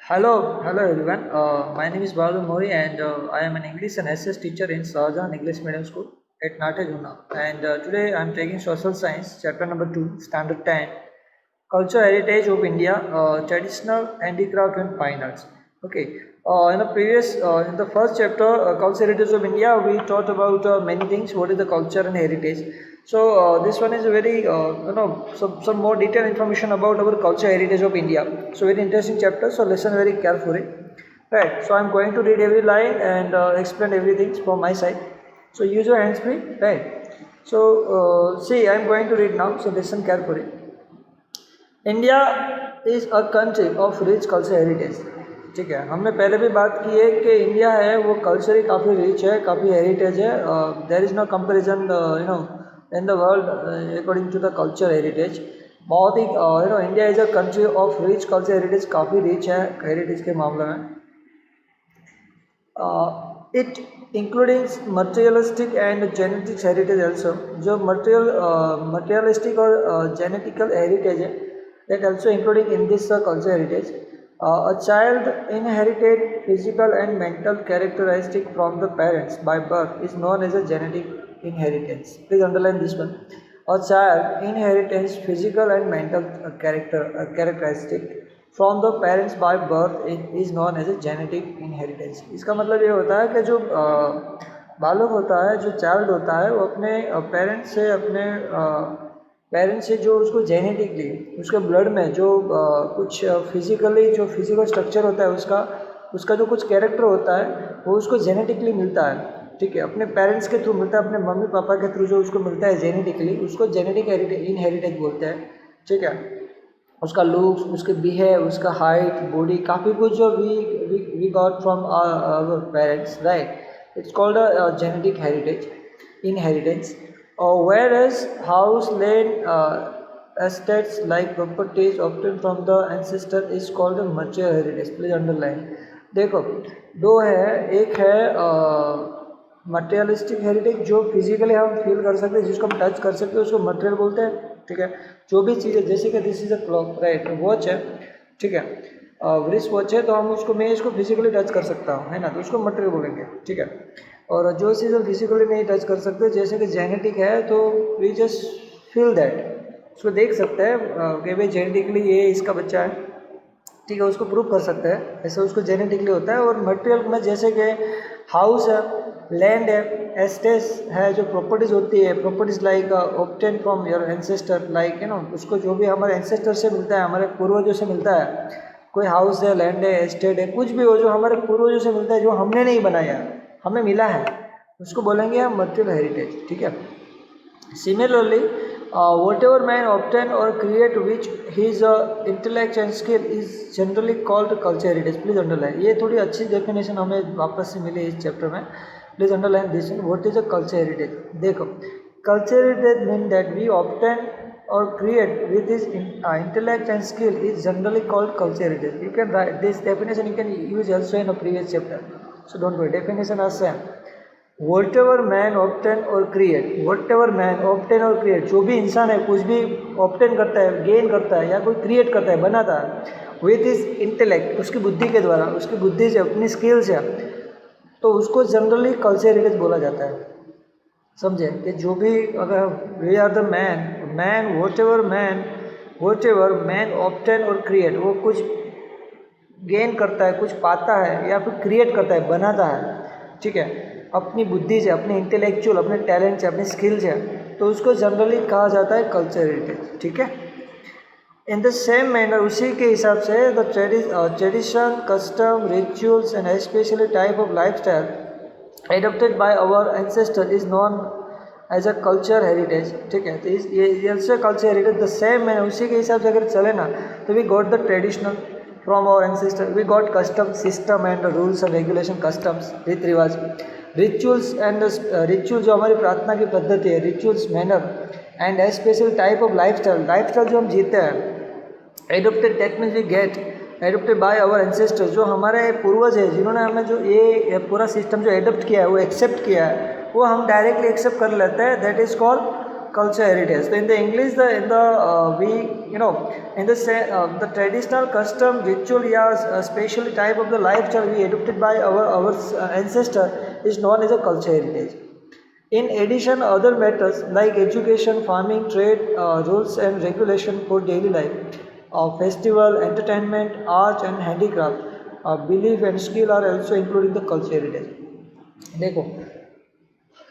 Hello everyone. My name is Balu Mori and I am an English and SS teacher in Shahjahan English Medium School at Natejuna. And today I am taking Social Science, chapter number 2, Standard 10, Culture Heritage of India, Traditional Handicraft and Fine Arts. Okay. In the first chapter, Culture Heritage of India, we talked about many things. What is the culture and heritage? So this one is a very, some more detailed information about our culture heritage of India. So very interesting chapter. So listen very carefully. Right. So I'm going to read every line and explain everything from my side. So use your hands free. Right. So see, I'm going to read now. So listen carefully. India is a country of rich culture heritage. ठीक है, हमने पहले भी बात की है कि India है वो कल्चरली काफ़ी रिच है, काफ़ी हेरिटेज है। There is no comparison in the world according to the culture heritage. बहुत ही India is a country of rich culture heritage, काफ़ी रिच है हेरिटेज के मामले में। It including materialistic and genetics heritage also. जो मटेरियलिस्टिक और जेनेटिकल हेरिटेज है, that also including in this culture heritage. A child inherited physical and mental characteristic from the parents by birth is known as a genetic inheritance. Please underline this one. A child inherits physical and mental characteristic from the parents by birth is known as a genetic inheritance. इसका मतलब ये होता है कि जो बालक होता है, जो चाइल्ड होता है, वो अपने पेरेंट्स से जो उसको जेनेटिकली उसके ब्लड में जो कुछ फिजिकल स्ट्रक्चर होता है, उसका जो कुछ कैरेक्टर होता है वो उसको जेनेटिकली मिलता है। ठीक है, अपने पेरेंट्स के थ्रू मिलता है, अपने मम्मी पापा के थ्रू जो उसको मिलता है जेनेटिकली, उसको जेनेटिक इनहेरिटेज बोलते हैं। ठीक है, उसका लुक्स, उसके बिहेव, उसका हाइट, बॉडी, काफ़ी कुछ जो we got from our parents, right. It's called a genetic heritage inheritance. Whereas house, land, estates like properties obtained from the ancestor is called a material heritage. Please underline. देखो, दो है, एक है materialistic heritage, जो physically हम feel कर सकते हैं, जिसको हम टच कर सकते हैं, उसको मटेरियल बोलते हैं। ठीक है, जो भी चीज़ है, जैसे कि this is a clock, right, watch है। ठीक है, रिस्ट वॉच है, तो मैं इसको फिजिकली टच कर सकता हूँ, है ना, तो उसको मटेरियल बोलेंगे। ठीक है, और जो चीज़ हम फिजिकली नहीं टच कर सकते, जैसे कि जेनेटिक है, तो वी जस्ट फील दैट, उसको देख सकते हैं कि भाई जेनेटिकली ये इसका बच्चा है। ठीक है, उसको प्रूव कर सकते हैं, ऐसे उसको जेनेटिकली होता है। और मटेरियल में जैसे कि हाउस है, लैंड है, एस्टेट्स है, जो प्रॉपर्टीज होती है, properties like obtain from your ancestor, like उसको जो भी हमारे एंसेस्टर से मिलता है, हमारे पूर्वजों से मिलता है। कोई हाउस है, लैंड है, एस्टेट है, कुछ भी हो जो हमारे पूर्वजों से मिलता है, जो हमने नहीं बनाया, हमें मिला है, उसको बोलेंगे हम मटेरियल हेरिटेज। ठीक है, similarly whatever man obtain or create which his intellect and skill is generally called culture heritage. Please underline, ये थोड़ी अच्छी डेफिनेशन हमें वापस से मिली इस चैप्टर में। Please underline this one, what is a culture heritage. देखो, culture heritage mean that we obtain or create with his intellect and skill is generally called culture heritage. You can write this definition, you can use also in a previous chapter, so don't worry, definition are same. whatever man obtain or create, whatever man obtain or create, जो भी इंसान है कुछ भी obtain करता है, gain करता है, या कोई क्रिएट करता है, बनाता है, with his intellect, उसकी बुद्धि के द्वारा, उसकी बुद्धि से, अपनी स्किल से, तो उसको जनरली कल्चर हेरिटेज बोला जाता है। समझे कि जो भी, अगर we are the man whatever man obtain और क्रिएट, वो कुछ गेन करता है, कुछ पाता है, या फिर क्रिएट करता है, बनाता है। ठीक है, अपनी बुद्धि से, अपने इंटेलेक्चुअल, अपने टैलेंट से, अपने स्किल से, तो उसको जनरली कहा जाता है कल्चर हेरिटेज। ठीक है, इन द सेम मैनर, उसी के हिसाब से the tradition, custom, rituals and specially type of life style adopted by our ancestor is known as a culture heritage. ठीक है, तो ये culture heritage the same manner, उसी के हिसाब से अगर चले ना, तो we got the traditional from our ancestor, we got custom, system and rules and regulation, customs, रीति रिवाज, रिचुअल्स एंड रिचुअल जो हमारी प्रार्थना की पद्धति है, rituals, manner and special type of life style जो हम जीते हैं। Adopted, that means we get adopted by our ancestors, जो हमारे पूर्वज है, जिन्होंने हमें जो ये पूरा सिस्टम जो एडोप्ट किया है, वो एक्सेप्ट किया है, वो हम डायरेक्टली एक्सेप्ट कर लेते हैं, that is called culture heritage. So in the English, we the traditional custom, ritual, yeah, special type of the lifestyle we adopted by our ancestor is known as a culture heritage. In addition, other matters like education, farming, trade, rules and regulation for daily life, festival, entertainment, art and handicraft, belief and skill are also included in the culture heritage. देखो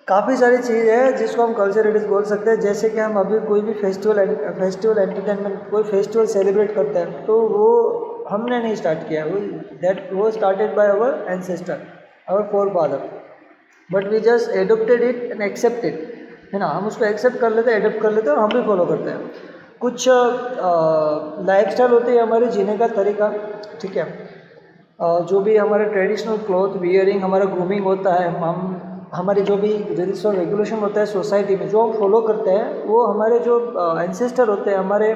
काफ़ी सारी चीज़ है जिसको हम culture heritage बोल सकते हैं, जैसे कि हम अभी कोई भी फेस्टिवल एंटरटेनमेंट कोई फेस्टिवल सेलिब्रेट करते हैं तो वो हमने नहीं स्टार्ट किया, वो started by our ancestor, our forefather, but we just adopted it and accepted, है ना, हम उसको एक्सेप्ट कर लेते हैं, एडोप्ट कर लेते हैं और हम भी फॉलो करते हैं. कुछ लाइफस्टाइल होती है हमारे जीने का तरीका, ठीक है, जो भी हमारे ट्रेडिशनल क्लॉथ वियरिंग, हमारा ग्रूमिंग होता है, हम हमारे जो भी रूल्स और रेगुलेशन होता है सोसाइटी में जो हम फॉलो करते हैं, वो हमारे जो एंसेस्टर होते हैं, हमारे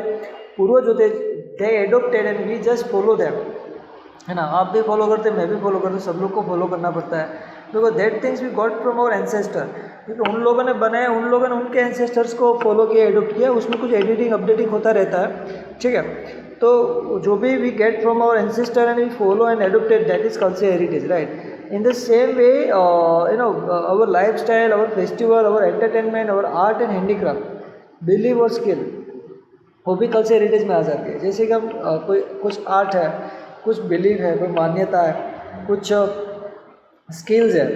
पूर्वज होते हैं, they adopted and we just follow them, है ना. आप भी फॉलो करते हैं, मैं भी फॉलो करता हूँ, सब लोग को फॉलो करना पड़ता है, because that things we got from our ancestor, क्योंकि उन लोगों ने बनाया, उन लोगों ने उनके एंसेस्टर्स को फॉलो किया, एडोप्ट किया, उसमें कुछ एडिटिंग अपडेटिंग होता रहता है, ठीक है. तो जो भी we get from our ancestor and we follow and adopted, that is culture heritage, right. In the same way, our lifestyle, our festival, our entertainment, our art and handicraft, belief और skill, वो भी culture heritage में आ जाती है. जैसे कि हम कोई कुछ आर्ट है, कुछ बिलीव है, कोई मान्यता है, कुछ स्किल्स है,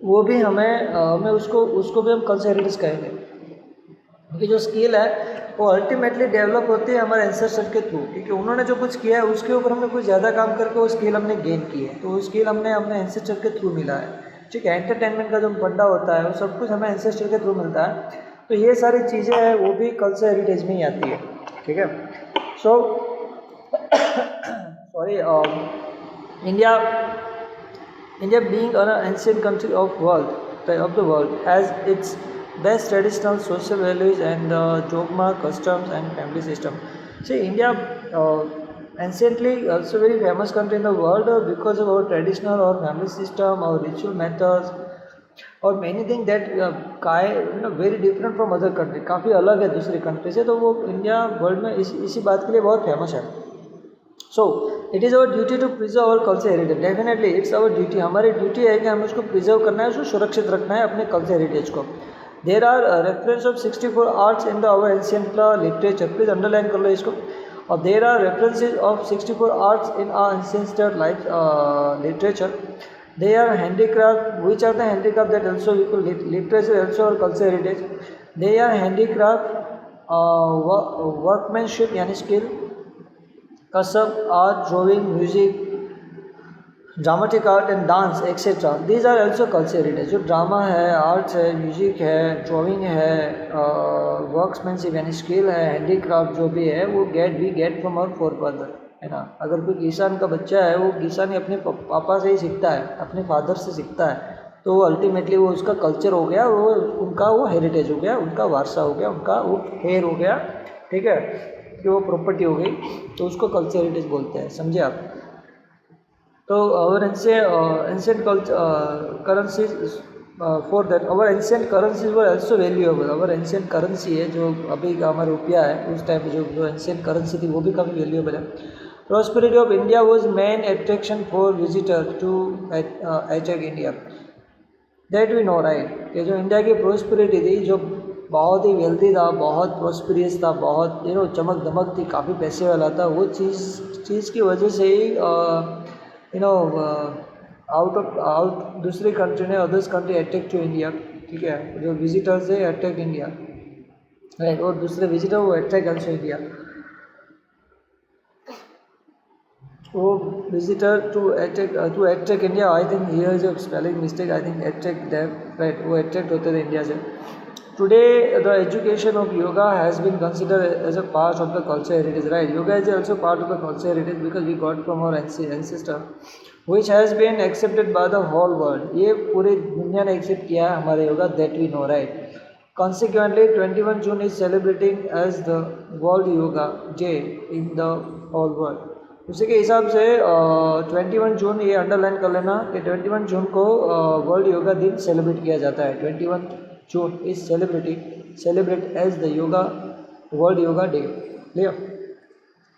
वो भी हमें उसको भी हम कल्चर हेरिटेज कहेंगे, क्योंकि जो स्किल है वो अल्टीमेटली डेवलप होती है हमारे एंसेस्टर के थ्रू, क्योंकि उन्होंने जो कुछ किया है उसके ऊपर हमने कुछ ज़्यादा काम करके वो स्किल हमने गेन की है, तो वो स्किल हमने अपने एंसेस्टर के थ्रू मिला है, ठीक है. एंटरटेनमेंट का जो फंडा होता है वो सब कुछ हमें एंसेस्टर के थ्रू मिलता है, तो ये सारी चीज़ें हैं वो भी कल्चर हेरिटेज में ही आती है, ठीक है. So sorry, India being an ancient country of the world has its best traditional social values and dogma, customs and family system. See, India anciently also very famous country in the world because of our traditional or family system, our ritual methods और many things that very different from other country, काफ़ी अलग है दूसरी country से, तो वो India world में इसी बात के लिए बहुत फेमस है. So it is our duty to preserve our culture heritage. Definitely it's our duty, हमारी ड्यूटी है कि हमें उसको प्रिजर्व करना है, उसको सुरक्षित रखना है अपने कल्चर हेरिटेज को. There are reference of 64 arts in the our ancient literature, please underline कर लो इसको. और there are references of 64 arts in our ancient life literature. They are handicraft. Which are the handicraft that also equal literature also or culture heritage? They are handicraft, workmanship यानी skill, कसब, art, drawing, music, dramatic art and dance etc. These are also culture heritage. जो drama है, arts है, music है, drawing है, workmanship यानी skill है, handicraft जो भी है वो वी गेट फ्रॉम आवर फोरफादर, है ना. अगर कोई किसान का बच्चा है, वो किसान अपने पापा से ही सीखता है, अपने फादर से सीखता है, तो वो अल्टीमेटली वो उसका कल्चर हो गया, वो उनका वो हेरिटेज हो गया, उनका वारसा हो गया, उनका वो हेयर हो गया, ठीक है, कि वो प्रॉपर्टी हो गई, तो उसको कल्चर हेरिटेज बोलते हैं, समझे आप. तो our ancient currencies, for that our ancient currencies were also valuable. our ancient currency है जो अभी का हमारा रुपया है, उस टाइम पे जो ancient currency थी वो भी काफ़ी valuable है. Prosperity of India was main attraction for visitor to attack India. That we know, right, कि जो इंडिया की prosperity थी, जो बहुत ही वेल्दी था, बहुत प्रॉस्परियस था, बहुत चमक दमक थी, काफ़ी पैसे वाला था, वो चीज़ की वजह से ही दूसरी कंट्री ने, others country attack to India, ठीक है, जो विजिटर्स है अटैक इंडिया, राइट, और दूसरे विजिटर वो अटैक ऑल्सो इंडिया. वो visitor to attack India, I think here is a spelling mistake, I think attack them, right, वो अटैक्ट होते थे इंडिया से. Today, the education of yoga has been considered as a part of the culture heritage, right? Yoga is also part of the culture heritage because we got from our ancestor, which has been accepted by the whole world. ये पूरी दुनिया ने accept किया है हमारे yoga, that we know, right? Consequently, 21 June is celebrating as the World Yoga Day in the whole world. उसी के हिसाब से 21 जून, ये अंडरलाइन कर लेना कि 21 जून को वर्ल्ड योगा दिन सेलिब्रेट किया जाता है. 21 June is celebrate as the yoga World Yoga Day. Clear?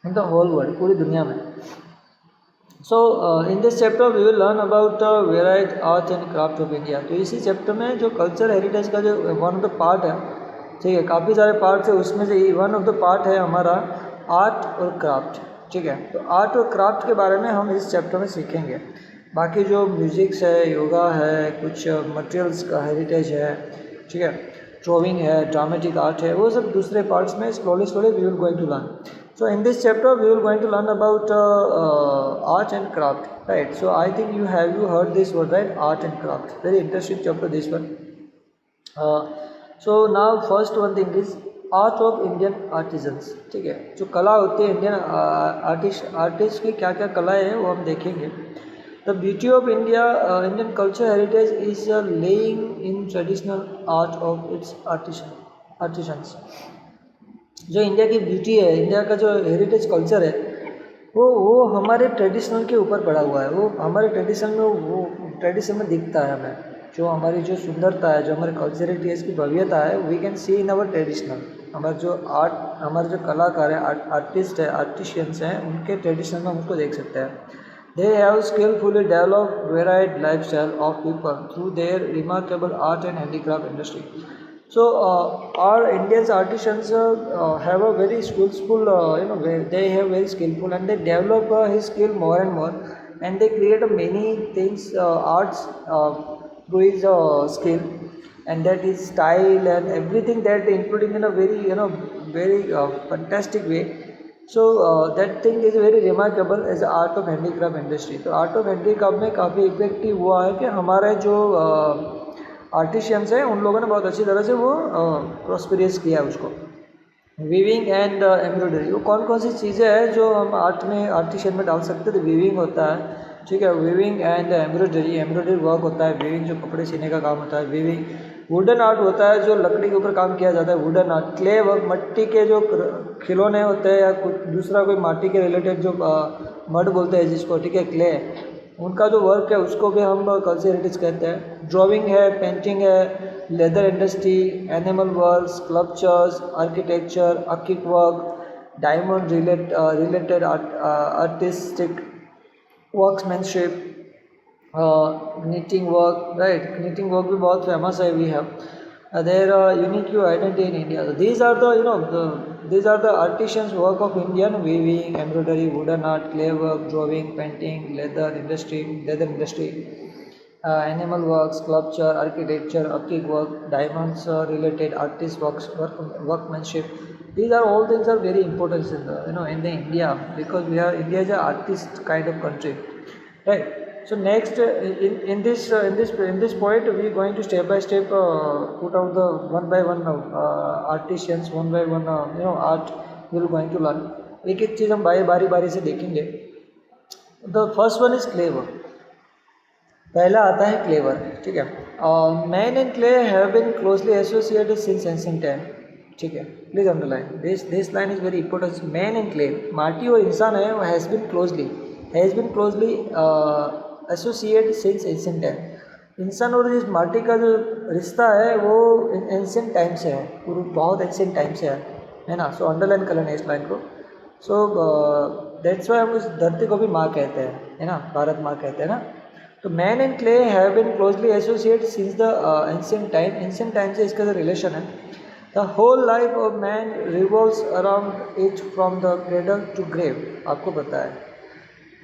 In the whole world, पूरी दुनिया में. So in this chapter we will learn about the varied art and craft of India. तो इसी chapter में जो कल्चर हेरिटेज का जो one of the part है, ठीक है, काफ़ी सारे पार्ट्स है, उसमें से वन ऑफ द पार्ट है हमारा आर्ट और क्राफ्ट. ठीक है, तो आर्ट और क्राफ्ट के बारे में हम इस चैप्टर में सीखेंगे. बाकी जो म्यूजिक्स है, योगा है, कुछ मटेरियल्स का हेरिटेज है, ठीक है, ड्राइंग है, ड्रामेटिक आर्ट है, वो सब दूसरे पार्ट्स में slowly we will going to learn. So in this chapter we will going to learn about art and craft, right? So I think you heard this word, right? Art and craft. Very interesting chapter this one. So now first one thing is art of Indian artisans. ठीक है, जो कला होती है Indian artist की क्या क्या कलाएं हैं वो हम देखेंगे. The beauty of Indian culture heritage is laying in traditional art of its artisans. जो इंडिया की ब्यूटी है, इंडिया का जो हेरिटेज कल्चर है, वो हमारे ट्रेडिशनल के ऊपर पड़ा हुआ है. वो हमारे ट्रेडिशन में दिखता है हमें. जो हमारी जो सुंदरता है, जो हमारे कल्चरिटी है, इसकी भव्यता है, we can see in our traditional. हमारे जो आर्ट, हमारे जो कलाकार है, आर्टिस्ट है, आर्टिशियंस हैं, उनके ट्रेडिशनल में हम उसको देख सकते हैं. They have skilfully develop varied life style of people through their remarkable art and handicraft industry. So our Indian artisans have a very skillful, they have very skillful and they develop his skill more and more, and they create many things, arts through his skill, and that is style and everything that including in a very fantastic way. So that thing is very remarkable as the art of handicraft industry. तो art of handicraft में काफ़ी effective हुआ है कि हमारे जो artisans हैं उन लोगों ने बहुत अच्छी तरह से वो प्रॉस्पेरियस किया है उसको. वीविंग एंड एम्ब्रॉयडरी, वो कौन कौन सी चीज़ें हैं जो हम आर्ट में, आर्टिशियन में डाल सकते हैं. तो वीविंग होता है, ठीक है, वीविंग एंड एम्ब्रॉयडरी वर्क होता है. वीविंग जो कपड़े सीने का काम होता है. वीविंग वुडन आर्ट होता है, जो लकड़ी के ऊपर काम किया जाता है, वुडन आर्ट. क्ले वर्क, मट्टी के जो खिलौने होते हैं या कुछ दूसरा कोई माटी के रिलेटेड जो मड बोलते हैं जिसको, ठीक है, क्ले, उनका जो वर्क है उसको भी हम कल्चर हेरिटेज कहते हैं. ड्राइंग है, पेंटिंग है, leather industry, animal work, sculptures, architecture, अकिक work, diamond related artistic workmanship, knitting work, right? Knitting work भी बहुत फेमस है. We have their unique identity in India. So these are the artisans work of Indian: weaving, embroidery, wooden art, clay work, drawing, painting, leather industry, animal work, sculpture, architecture, upkeep work, diamonds related artist workmanship. These are all things are very important in the in the India, because India is an artist kind of country, right? So next in this point we are going to step by step put out the one by one artisans, one by one art we are going to learn. एक एक चीज़ हम बारी से देखेंगे. The first one is clay work. पहला आता है clay work, ठीक है. Man and clay have been closely associated since ancient time. ठीक है, please underline this line is very important. Man and clay, माटी और इंसान है, वो has been closely associate since ancient time. इंसान और इस माटी का जो रिश्ता है वो एंशिएंट टाइम से है, बहुत एंशिएंट टाइम से है ना. सो अंडरलाइन कर लेना इस लाइन को. सो दैट्स वाई हम उस धरती को भी माँ कहते हैं, है ना, भारत माँ कहते हैं ना. तो man and clay have been closely associate since the ancient time से इसका जो रिलेशन है. The whole life of man revolves around it from the cradle to grave. आपको पता है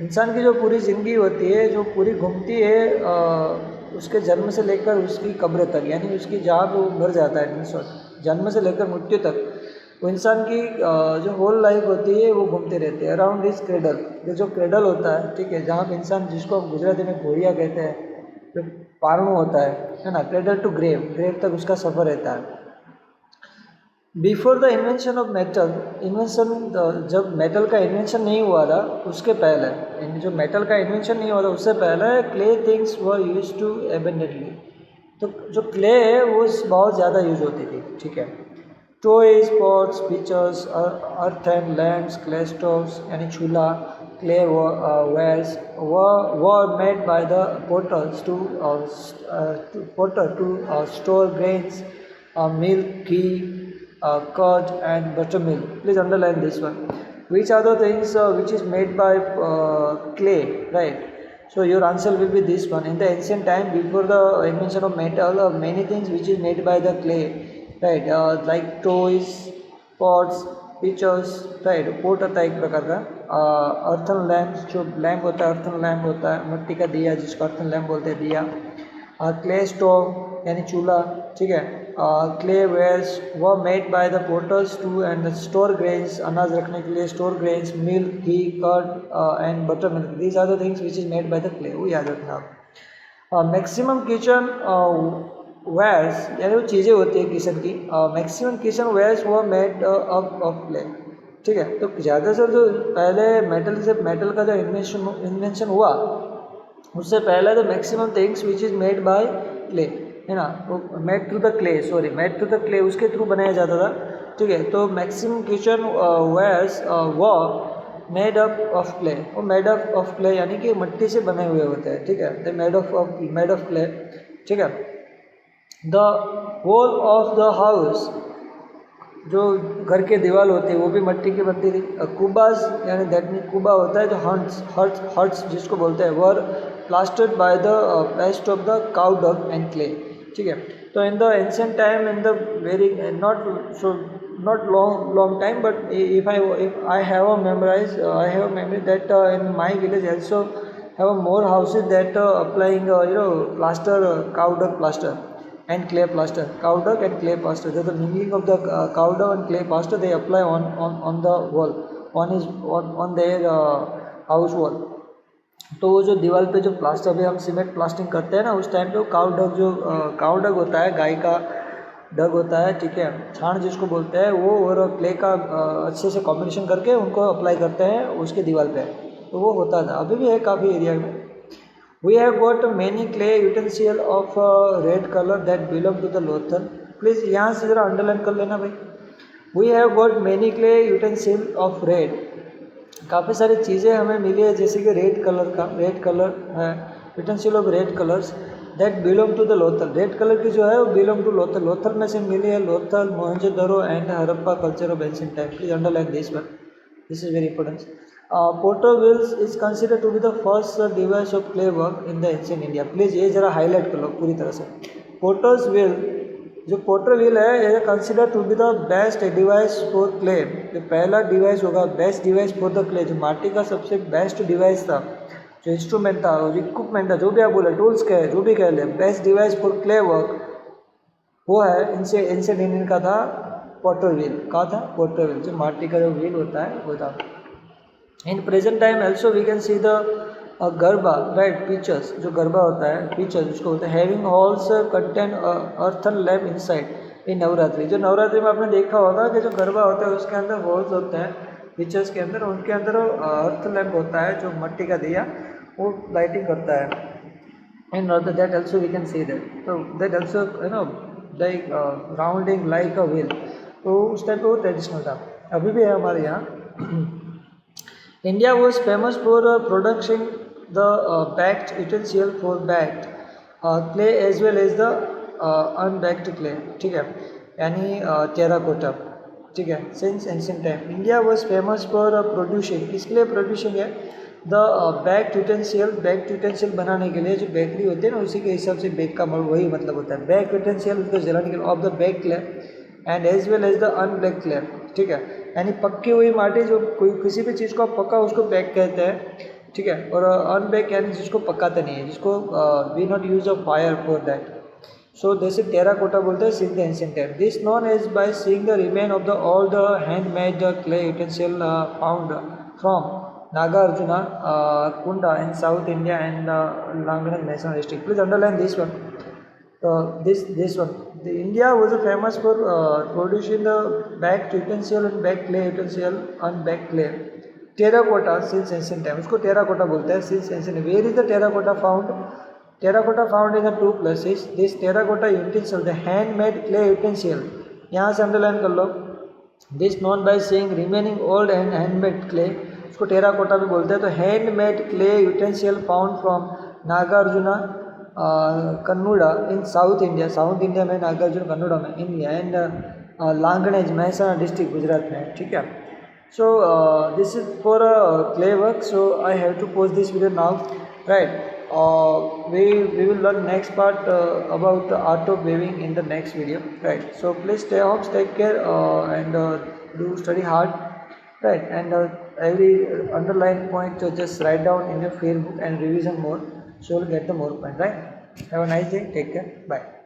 इंसान की जो पूरी ज़िंदगी होती है, जो पूरी घूमती है उसके जन्म से लेकर उसकी कब्र तक, यानी उसकी जहाँ पे वो मर जाता है, जन्म से लेकर मृत्यु तक, वो इंसान की जो होल लाइफ होती है वो घूमते रहते हैं अराउंड हिज क्रेडल. ये जो क्रेडल होता है, ठीक है, जहाँ पे इंसान, जिसको हम गुजराती में घोड़िया कहते हैं, जो पारणु होता है ना, क्रेडल टू ग्रेव तक उसका सफ़र रहता है. Before the invention of metal, जब मेटल का इन्वेंशन नहीं हुआ था उसके पहले, जो मेटल का इन्वेंशन नहीं हुआ था उससे पहले clay things were use to abundantly. तो जो क्ले है वो बहुत ज़्यादा यूज होती थी, ठीक है. Toys, pots, pitchers, earth and lamps, clay stoves यानी चूल्हा, clay wares were made by the potter to store grains, milk, ghee, curd, and buttermilk. Please underline this one. Which are the things which is made by clay, right? So your answer will be this one. In the ancient time, before the invention of metal, many things which is made by the clay, right? Like toys, pots, pitchers, right? Pot होता है एक प्रकार का, earthen lamp, जो lamp होता है earthen lamp होता है, मिट्टी का दिया जिसको अर्थन लैम्प बोलते हैं दिया, क्ले स्टोव यानी चूल्हा, ठीक है, क्ले वेयर्स वो made by the potters to and store grains, अनाज रखने के लिए store grains, milk, ghee, curd and buttermilk, these are the things which is made by the clay, वो याद रखना आप। मैक्सिमम किचन वेयर्स यानी वो चीज़ें होती है किचन की, मैक्सिमम किचन वेयर्स वो मेड ऑफ क्ले, ठीक है। तो ज़्यादा से जो पहले मेटल का जो इन्वेंशन हुआ उससे पहले तो maximum things which is made by clay, है ना, वो मेड थ्रू द क्ले उसके थ्रू बनाया जाता था, ठीक है। तो मैक्सिमम किचन वेयर्स वो मेड अप ऑफ क्ले, वो मेड अप ऑफ क्ले यानी कि मिट्टी से बने हुए होते हैं, ठीक है, द मेड ऑफ क्ले, ठीक है। The wall of the house, जो घर के दीवार होती है वो भी मिट्टी की बनती थी। कुबाज यानी दैट मीन कुबा होता है जो हर्ट्स जिसको बोलते हैं, were plastered by the paste of the cow dung and clay, ठीक है। तो in the ancient time, in the very not long time, but if I have a memory that in my village also have more houses that applying plaster, cow dung plaster and clay plaster, cow dung and clay plaster. The mingling of the cow dung and clay plaster they apply on the wall, on their house wall. तो वो जो दीवार पे जो plaster भी हम cement plastering करते हैं ना, उस टाइम पे काउ डग होता है, गाय का डग होता है, ठीक है, छाण जिसको बोलते हैं, वो और क्ले का अच्छे से कॉम्बिनेशन करके उनको अप्लाई करते हैं उसके दीवार पे, तो वो होता था, अभी भी है काफ़ी एरिया में। We have got many clay utensil of red colour that belong to the Lothal. Please यहाँ से ज़रा अंडरलाइन कर लेना भाई। We have got many clay utensil of red, काफ़ी सारी चीज़ें हमें मिली है जैसे कि रेड कलर है, utensil of red colours that belong to the Lothal, red colour की जो है वो बिलोंग टू लोथल में से मिली है, Lothal, Mohenjodaro and Harappa culture of ancient time. Please underline this one, this is very important. Potter wheels is consider to be the first device of clay work in the ancient India. Please ये जरा highlight कर लो पूरी तरह से। Potters wheel, जो potter wheel है ये consider to be the best device for clay, जो पहला डिवाइस होगा best device for the clay, जो माटी का सबसे बेस्ट डिवाइस था, जो इंस्ट्रूमेंट था, इक्विपमेंट था, जो भी आप बोले, टूल्स कहे, जो भी कह ले, best device for clay work वो है इनसे इंडियन का था पोटर व्हील। कहा था? पोटर व्हील, जो माटी का जो व्हील होता है वो था। In present time also we can see the garba, right, pitchers, जो गरबा होता है, पिचर्स जिसको बोलते हैं, having holes contain earthen lamp inside in Navratri. जो नवरात्रि में आपने देखा होगा कि जो गरबा होता है उसके अंदर हॉल्स होते हैं पिक्चर्स के अंदर, उनके अंदर अर्थ लैम्प होता है जो मिट्टी का दिया वो लाइटिंग करता है। And that also we can see that, तो that also like rounding like a wheel, तो उस टाइप का वो ट्रेडिशनल था, अभी भी है हमारे यहाँ। India was famous for production the baked utensil for baked clay as well as the unbaked clay, ठीक है, यानी टेराकोटा, ठीक है। Since ancient time India was famous for producing, इसके लिए प्रोड्यूसिंग है द बैक्ड यूटेंसिल बनाने के लिए, जो बेकरी होती है ना उसी के हिसाब से बेक का वही मतलब होता है, बैक्ड यूटेंसिल उसको जलाने के लिए of the bake clay and as well as the unbaked clay, ठीक है, यानी पक्की हुई माटी, जो कोई किसी भी चीज़ को आप पका उसको बेक कहते हैं, ठीक है, और अनबेक यानी जिसको पकाते नहीं है, जिसको we not use a fire for that, so जैसे टेराकोटा बोलते हैं since the ancient time. This known as by seeing the remain of the all the handmade clay utensil found from Nagarjuna Konda in South India and Langanesar national district. Please underline this one, this one. The India was famous for producing the baked utensil and baked clay utensil and baked clay. Terracotta since ancient time, उसको terracotta बोलते हैं since ancient. Where is the terracotta found? Terracotta found in the two places. This terracotta utensil, the handmade clay utensil, यहाँ से underline कर लो. This known by saying remaining old and handmade clay, उसको terracotta भी बोलते हैं। तो handmade clay utensil found from Nagarjuna कन्नूड़ा in South India में नागार्जुन कन्नूड़ा में India and Langhnaj Mehsana district Gujarat में, ठीक है. So this is for clay work. So I have to post this video now, right? We will learn next part about the art of weaving in the next video, right? So please stay home, take care, and do study hard, right? And every underline point just write down in your field book and revision more, so you'll get the more point, right? Have a nice day, take care, bye.